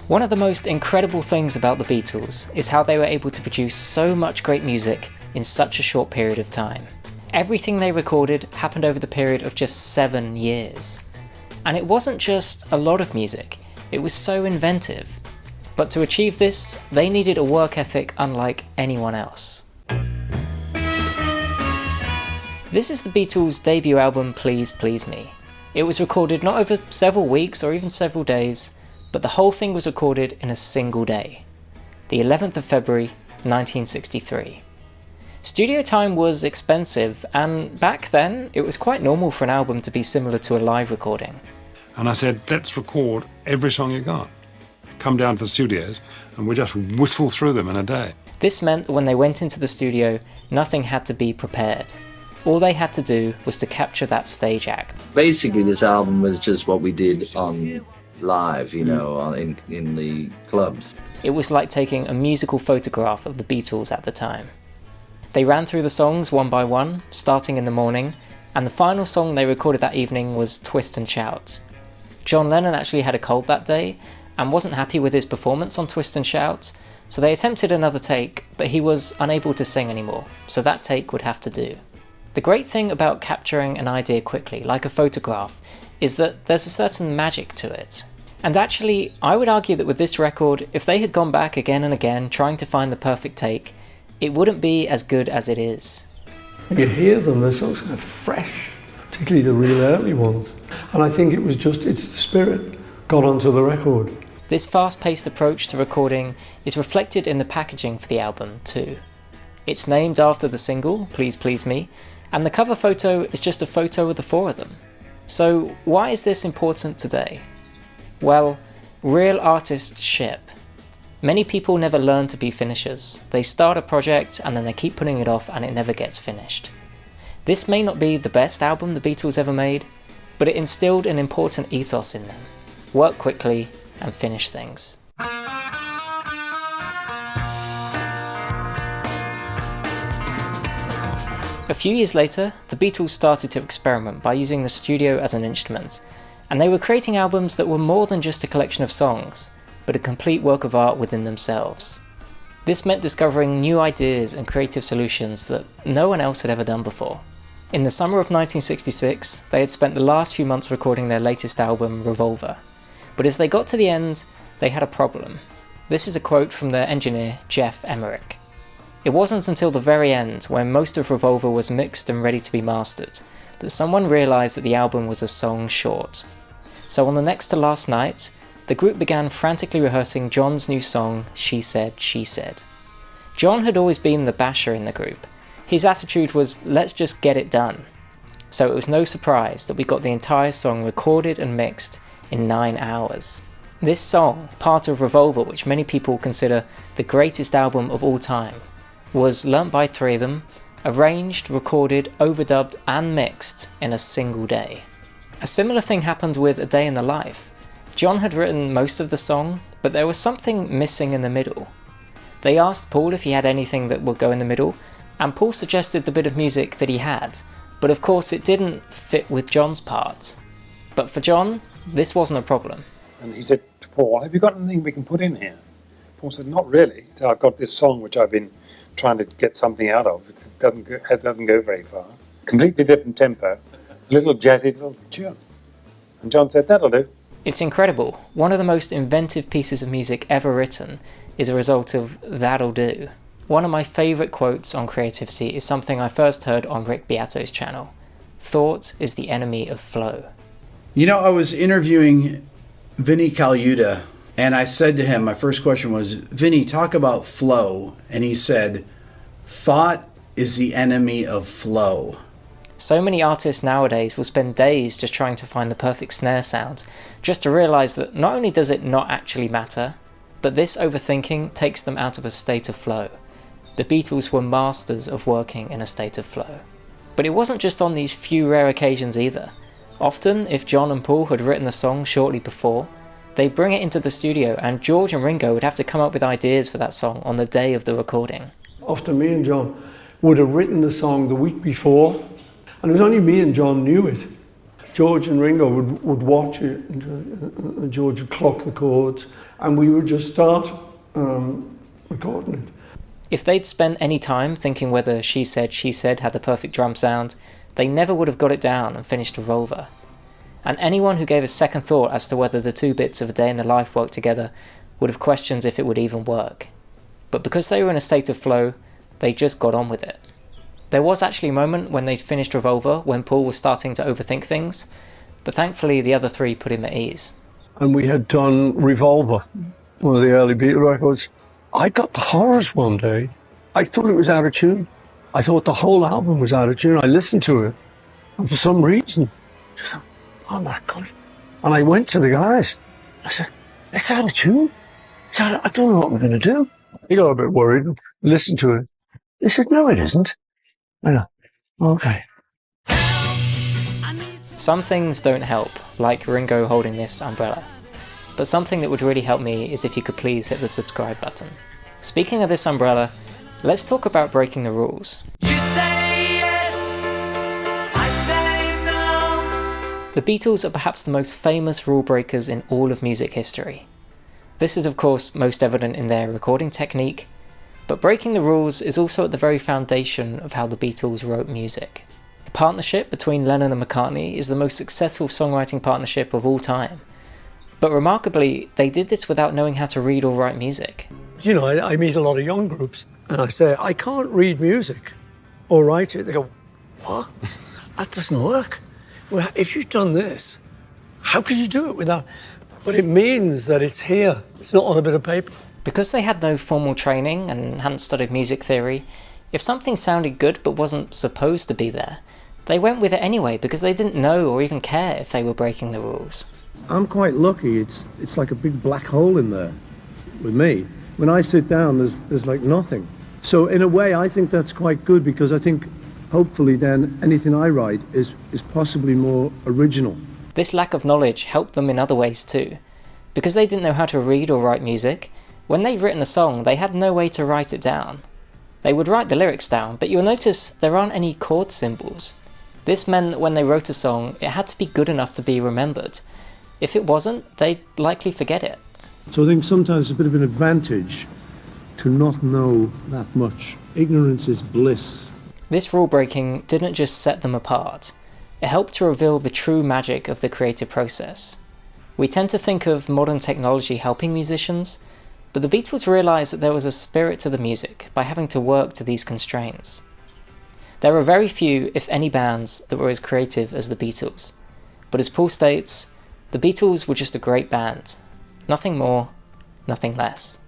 One of the most incredible things about the Beatles is how they were able to produce so much great music in such a short period of time. Everything they recorded happened over the period of just 7 years. And it wasn't just a lot of music, it was so inventive. But to achieve this, they needed a work ethic unlike anyone else. This is the Beatles' debut album, Please Please Me. It was recorded not over several weeks or even several days, but the whole thing was recorded in a single day, the 11th of February 1963. Studio time was expensive, and back then it was quite normal for an album to be similar to a live recording. And I said, let's record every song you got. Come down to the studios and we'll just whistle through them in a day. This meant that when they went into the studio, nothing had to be prepared. All they had to do was to capture that stage act. Basically, this album was just what we did on live, in the clubs. It was like taking a musical photograph of the Beatles at the time. They ran through the songs one by one, starting in the morning, and the final song they recorded that evening was Twist and Shout. John Lennon actually had a cold that day and wasn't happy with his performance on Twist and Shout, so they attempted another take, but he was unable to sing anymore, so that take would have to do. The great thing about capturing an idea quickly, like a photograph, is that there's a certain magic to it. And actually, I would argue that with this record, if they had gone back again and again trying to find the perfect take, it wouldn't be as good as it is. You hear them, they're so kind of fresh, particularly the real early ones. And I think it's the spirit got onto the record. This fast-paced approach to recording is reflected in the packaging for the album too. It's named after the single, Please Please Me, and the cover photo is just a photo of the four of them. So why is this important today? Well, real artists ship. Many people never learn to be finishers. They start a project and then they keep putting it off and it never gets finished. This may not be the best album the Beatles ever made, but it instilled an important ethos in them. Work quickly and finish things. A few years later, the Beatles started to experiment by using the studio as an instrument, and they were creating albums that were more than just a collection of songs, but a complete work of art within themselves. This meant discovering new ideas and creative solutions that no one else had ever done before. In the summer of 1966, they had spent the last few months recording their latest album, Revolver. But as they got to the end, they had a problem. This is a quote from their engineer, Geoff Emerick. It wasn't until the very end, when most of Revolver was mixed and ready to be mastered, that someone realised that the album was a song short. So on the next to last night, the group began frantically rehearsing John's new song, She Said, She Said. John had always been the basher in the group. His attitude was, let's just get it done. So it was no surprise that we got the entire song recorded and mixed in 9 hours. This song, part of Revolver, which many people consider the greatest album of all time, was learnt by 3 of them, arranged, recorded, overdubbed and mixed in a single day. A similar thing happened with A Day in the Life. John had written most of the song, but there was something missing in the middle. They asked Paul if he had anything that would go in the middle, and Paul suggested the bit of music that he had, but of course it didn't fit with John's part. But for John, this wasn't a problem. And he said to Paul, have you got anything we can put in here? Paul said, not really. So I've got this song which I've been trying to get something out of. It doesn't go very far. Completely different tempo, a little jazzy little tune. And John said, that'll do. It's incredible. One of the most inventive pieces of music ever written is a result of that'll do. One of my favourite quotes on creativity is something I first heard on Rick Beato's channel. Thought is the enemy of flow. You know, I was interviewing Vinnie Colaiuta, and I said to him, my first question was, Vinnie, talk about flow. And he said, thought is the enemy of flow. So many artists nowadays will spend days just trying to find the perfect snare sound, just to realise that not only does it not actually matter, but this overthinking takes them out of a state of flow. The Beatles were masters of working in a state of flow. But it wasn't just on these few rare occasions either. Often, if John and Paul had written a song shortly before, they'd bring it into the studio and George and Ringo would have to come up with ideas for that song on the day of the recording. Often me and John would have written the song the week before, and it was only me and John knew it. George and Ringo would watch it, and George would clock the chords, and we would just start recording it. If they'd spent any time thinking whether She Said had the perfect drum sound, they never would have got it down and finished Revolver. And anyone who gave a second thought as to whether the 2 bits of A Day in the Life worked together would have questioned if it would even work. But because they were in a state of flow, they just got on with it. There was actually a moment when they'd finished Revolver when Paul was starting to overthink things, but thankfully the other 3 put him at ease. And we had done Revolver, one of the early Beatles records. I got the horrors one day. I thought it was out of tune. I thought the whole album was out of tune. I listened to it, and for some reason, I thought, oh my God. And I went to the guys. I said, it's out of tune. I don't know what we're going to do. He got a bit worried, listened to it. He said, no, it isn't. I know, okay. Some things don't help, like Ringo holding this umbrella. But something that would really help me is if you could please hit the subscribe button. Speaking of this umbrella, let's talk about breaking the rules. You say yes, I say no. The Beatles are perhaps the most famous rule breakers in all of music history. This is of course most evident in their recording technique, but breaking the rules is also at the very foundation of how the Beatles wrote music. The partnership between Lennon and McCartney is the most successful songwriting partnership of all time. But remarkably, they did this without knowing how to read or write music. You know, I meet a lot of young groups, and I say, I can't read music or write it. They go, what? That doesn't work. Well, if you've done this, how could you do it without... But it means that it's here. It's not on a bit of paper. Because they had no formal training and hadn't studied music theory, if something sounded good but wasn't supposed to be there, they went with it anyway because they didn't know or even care if they were breaking the rules. I'm quite lucky. It's like a big black hole in there with me. When I sit down, there's like nothing. So in a way, I think that's quite good because I think hopefully then anything I write is possibly more original. This lack of knowledge helped them in other ways too. Because they didn't know how to read or write music, when they'd written a song, they had no way to write it down. They would write the lyrics down, but you'll notice there aren't any chord symbols. This meant that when they wrote a song, it had to be good enough to be remembered. If it wasn't, they'd likely forget it. So I think sometimes it's a bit of an advantage to not know that much. Ignorance is bliss. This rule breaking didn't just set them apart, it helped to reveal the true magic of the creative process. We tend to think of modern technology helping musicians, but the Beatles realised that there was a spirit to the music by having to work to these constraints. There are very few, if any, bands that were as creative as the Beatles, but as Paul states, the Beatles were just a great band. Nothing more, nothing less.